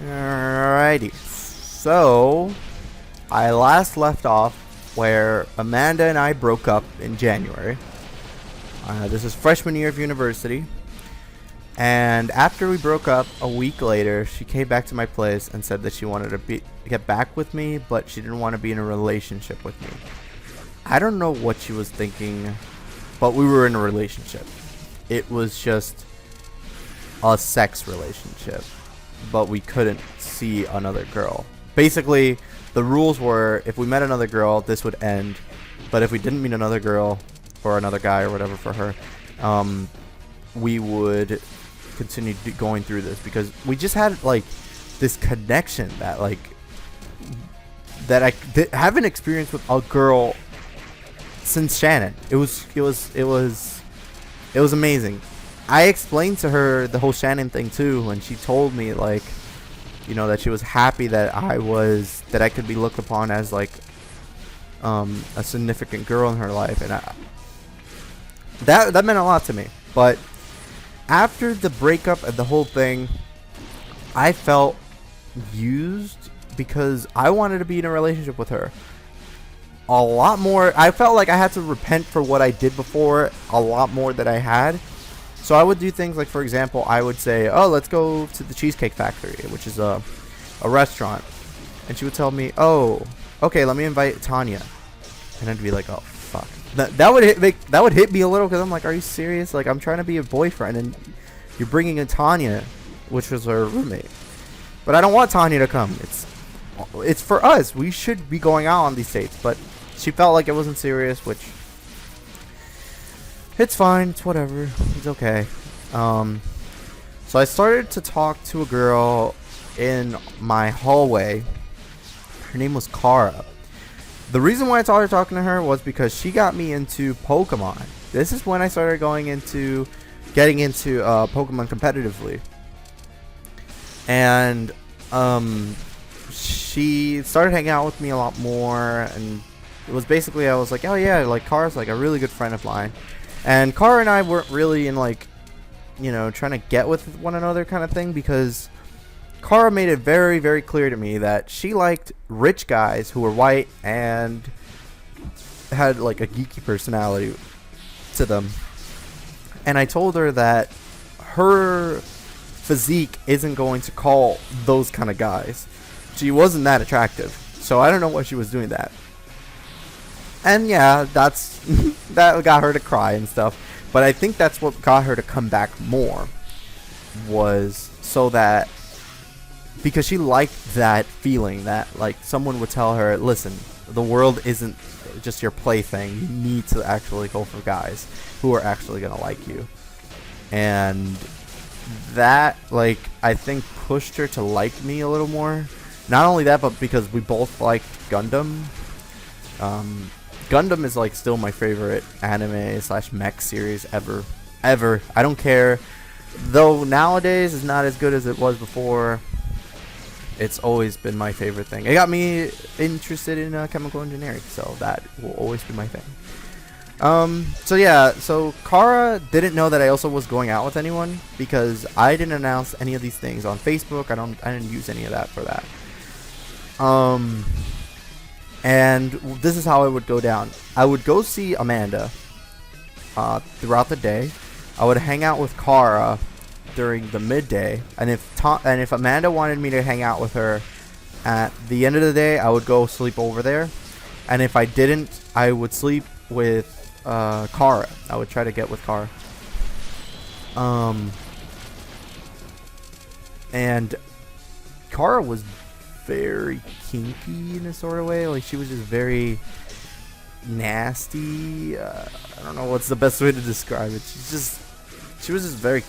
Alrighty. So, I last left off where Amanda and I broke up in January. This is freshman year of university. And after we broke up, a week later, she came back to my place and said that she wanted to get back with me, but she didn't want to be in a relationship with me. I don't know what she was thinking, but we were in a relationship. It was just a sex relationship, but we couldn't see another girl. Basically, the rules were if we met another girl, this would end, but if we didn't meet another girl or another guy or whatever for her, we would continue going through this because we just had like this connection that I haven't experienced with a girl since Shannon. It was amazing. I explained to her the whole Shannon thing too, and she told me that she was happy that I could be looked upon as like a significant girl in her life, and that meant a lot to me. But after the breakup and the whole thing, I felt used because I wanted to be in a relationship with her a lot more. I felt like I had to repent for what I did before a lot more than I had. So I would do things like, for example, I would say, oh, let's go to the Cheesecake Factory, which is a restaurant. And she would tell me, oh, okay, let me invite Tanya. And I'd be like, oh, fuck. That would hit me a little because I'm like, are you serious? Like, I'm trying to be a boyfriend and you're bringing in Tanya, which was her roommate. But I don't want Tanya to come. It's for us. We should be going out on these dates. But she felt like it wasn't serious, which it's fine. It's whatever. It's okay. So I started to talk to a girl in my hallway. Her name was Kara. The reason why I started talking to her was because she got me into Pokemon. This is when I started getting into Pokemon competitively. And she started hanging out with me a lot more, and it was basically, I was like, oh yeah, like Kara's like a really good friend of mine. And Kara and I weren't really in trying to get with one another kind of thing, because Kara made it very, very clear to me that she liked rich guys who were white and had like a geeky personality to them. And I told her that her physique isn't going to call those kind of guys. She wasn't that attractive. So I don't know why she was doing that. And yeah, that got her to cry and stuff. But I think that's what got her to come back more, was so that, because she liked that feeling that like someone would tell her, listen, the world isn't just your plaything. You need to actually go for guys who are actually going to like you. And that, like, I think pushed her to like me a little more. Not only that, but because we both liked Gundam. Gundam is like still my favorite anime / mech series ever. I don't care. Though nowadays it's not as good as it was before. It's always been my favorite thing. It got me interested in chemical engineering, so that will always be my thing. So Kara didn't know that I also was going out with anyone, because I didn't announce any of these things on Facebook. I didn't use any of that for that. And this is how it would go down. I would go see Amanda throughout the day. I would hang out with Kara during the midday, and if Amanda wanted me to hang out with her at the end of the day, I would go sleep over there. And if I didn't, I would sleep with Kara. I would try to get with Kara. And Kara was very kinky in a sort of way. Like, she was just very nasty. I don't know what's the best way to describe it. She was just very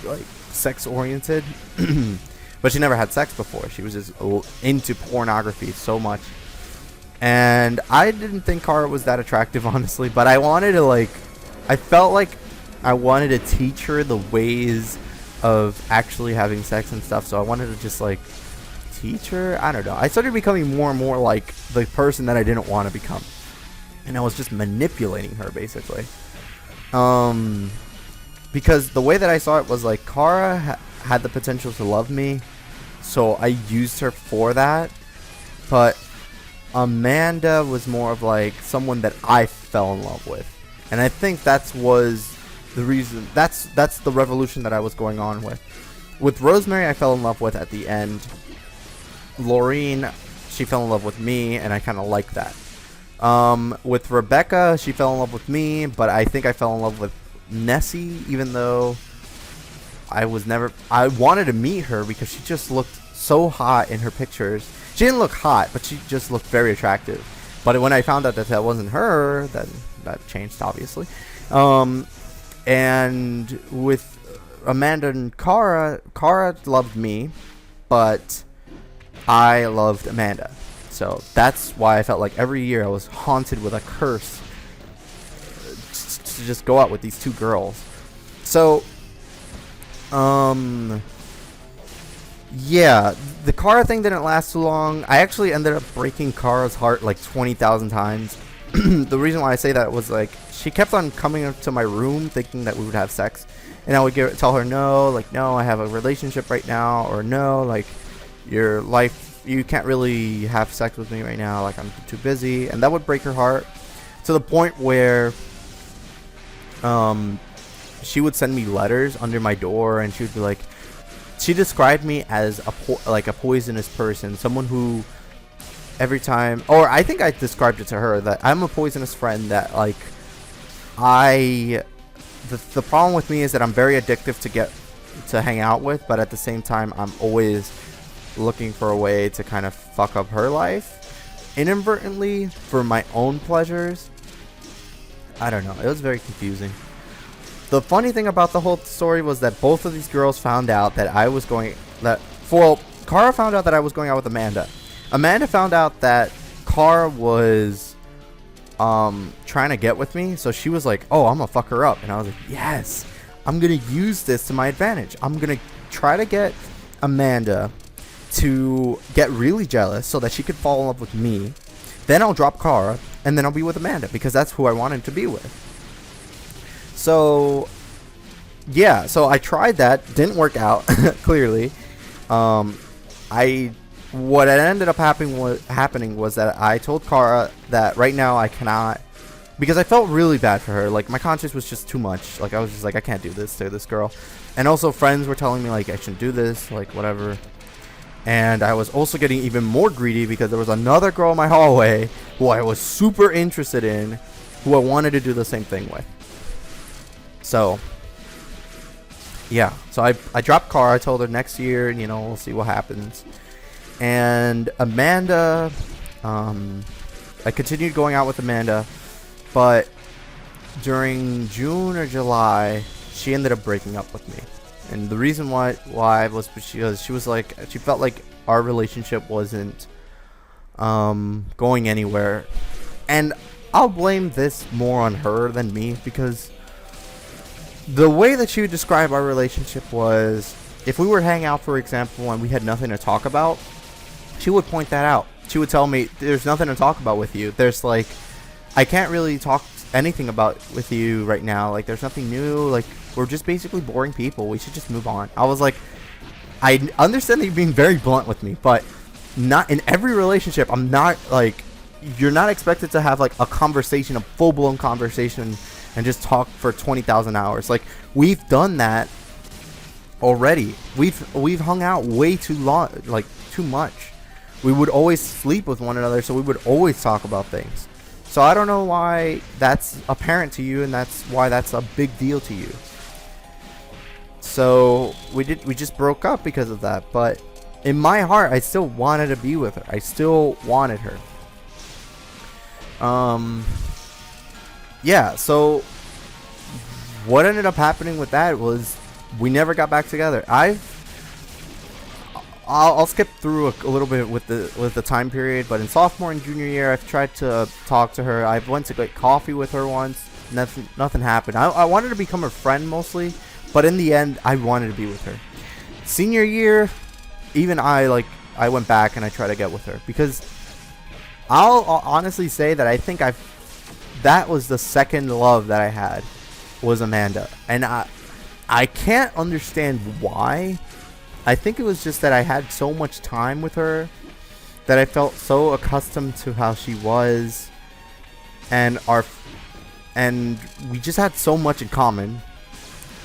like sex oriented. But she never had sex before. She was just into pornography so much. And I didn't think Kara was that attractive, honestly, but I felt like I wanted to teach her the ways of actually having sex and stuff. So I wanted to just like teach her. I don't know. I started becoming more and more like the person that I didn't want to become. And I was just manipulating her, basically. Because the way that I saw it was like Kara had the potential to love me so I used her for that. But Amanda was more of like someone that I fell in love with, and I think that was the reason. That's the revolution that I was going on with. With Rosemary, I fell in love with at the end. Laureen, she fell in love with me, and I kind of like that. With Rebecca, she fell in love with me, but I think I fell in love with Nessie, even though I wanted to meet her because she just looked so hot in her pictures. She didn't look hot, but she just looked very attractive. But when I found out that that wasn't her, then that changed, obviously. And with Amanda and Kara loved me, but I loved Amanda. So that's why I felt like every year I was haunted with a curse to just go out with these two girls. So, yeah, the Kara thing didn't last too long. I actually ended up breaking Kara's heart like 20,000 times. The reason why I say that was like she kept on coming up to my room thinking that we would have sex, and I would tell her no, like no, I have a relationship right now, or no, like your life, you can't really have sex with me right now, like I'm too busy, and that would break her heart to the point where she would send me letters under my door, and she would be like, she described me as a poisonous person, someone who every time, or I think I described it to her that I'm a poisonous friend, that like the problem with me is that I'm very addictive to hang out with, but at the same time I'm always looking for a way to kind of fuck up her life inadvertently for my own pleasures. I don't know, it was very confusing. The funny thing about the whole story was that both of these girls found out that Kara found out that I was going out with Amanda. Amanda found out that Kara was trying to get with me, so she was like, oh, I'm gonna fuck her up. And I was like, yes, I'm gonna use this to my advantage. I'm gonna try to get Amanda to get really jealous so that she could fall in love with me. Then I'll drop Kara, and then I'll be with Amanda, because that's who I wanted to be with. So yeah, so I tried that, didn't work out clearly. What ended up happening was that I told Kara that right now I cannot, because I felt really bad for her. Like my conscience was just too much. Like I was just like, I can't do this to this girl. And also friends were telling me like I shouldn't do this, like whatever. And I was also getting even more greedy because there was another girl in my hallway who I was super interested in, who I wanted to do the same thing with. So yeah, so I dropped Kara. I told her next year, you know, we'll see what happens. And Amanda, I continued going out with Amanda, but during June or July, she ended up breaking up with me. And the reason why was because she was like, she felt like our relationship wasn't going anywhere. And I'll blame this more on her than me, because the way that she would describe our relationship was, if we were hanging out, for example, and we had nothing to talk about, she would point that out. She would tell me, there's nothing to talk about with you. There's like, I can't really talk anything about with you right now. Like, there's nothing new. Like, we're just basically boring people. We should just move on. I was like, I understand that you're being very blunt with me, but not in every relationship. I'm not like, you're not expected to have like a conversation, a full-blown conversation, and just talk for 20,000 hours. Like, we've done that already. We've hung out way too long, like too much. We would always sleep with one another, so we would always talk about things. So I don't know why that's apparent to you, and that's why that's a big deal to you. So we just broke up because of that. But in my heart, I still wanted to be with her. I still wanted her. Yeah, so what ended up happening with that was we never got back together. I'll skip through a little bit with the time period, but in sophomore and junior year, I've tried to talk to her. I went to get coffee with her once. Nothing happened. I wanted to become her friend mostly, but in the end, I wanted to be with her. Senior year, even I went back and I tried to get with her, because I'll honestly say that I think that was the second love that I had, was Amanda. And I can't understand why, I think it was just that I had so much time with her that I felt so accustomed to how she was, and we just had so much in common.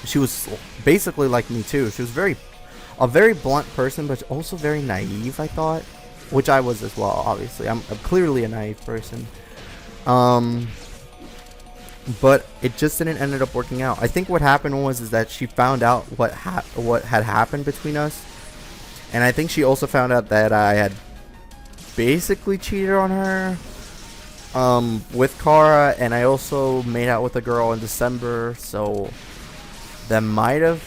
She was basically like me too. She was a very blunt person, but also very naive, I thought, which I was as well. Obviously, I'm clearly a naive person. But it just didn't ended up working out. I think what happened was that she found out what had happened between us, and I think she also found out that I had basically cheated on her with Kara, and I also made out with a girl in December, so that might have,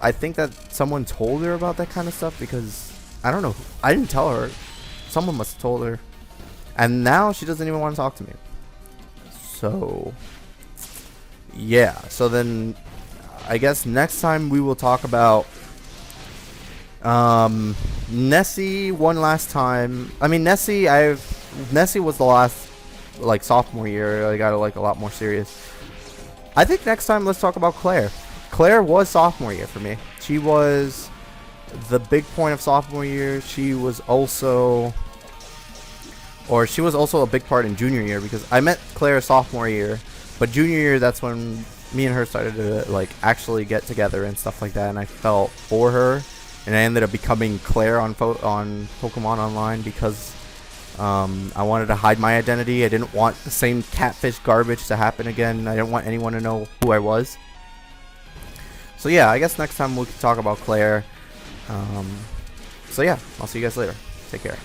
I think that someone told her about that kind of stuff, because I don't know, I didn't tell her, someone must have told her, and now she doesn't even want to talk to me. So yeah, so then I guess next time we will talk about Nessie one last time. I mean, Nessie was the last, like, sophomore year. I got like a lot more serious. I think next time let's talk about Claire. Claire was sophomore year for me. She was the big point of sophomore year. She was also a big part in junior year, because I met Claire sophomore year, but junior year, that's when me and her started to like actually get together and stuff like that, and I felt for her, and I ended up becoming Claire on Pokemon Online, because I wanted to hide my identity. I didn't want the same catfish garbage to happen again. I didn't want anyone to know who I was. So yeah, I guess next time we can talk about Claire. So yeah, I'll see you guys later. Take care.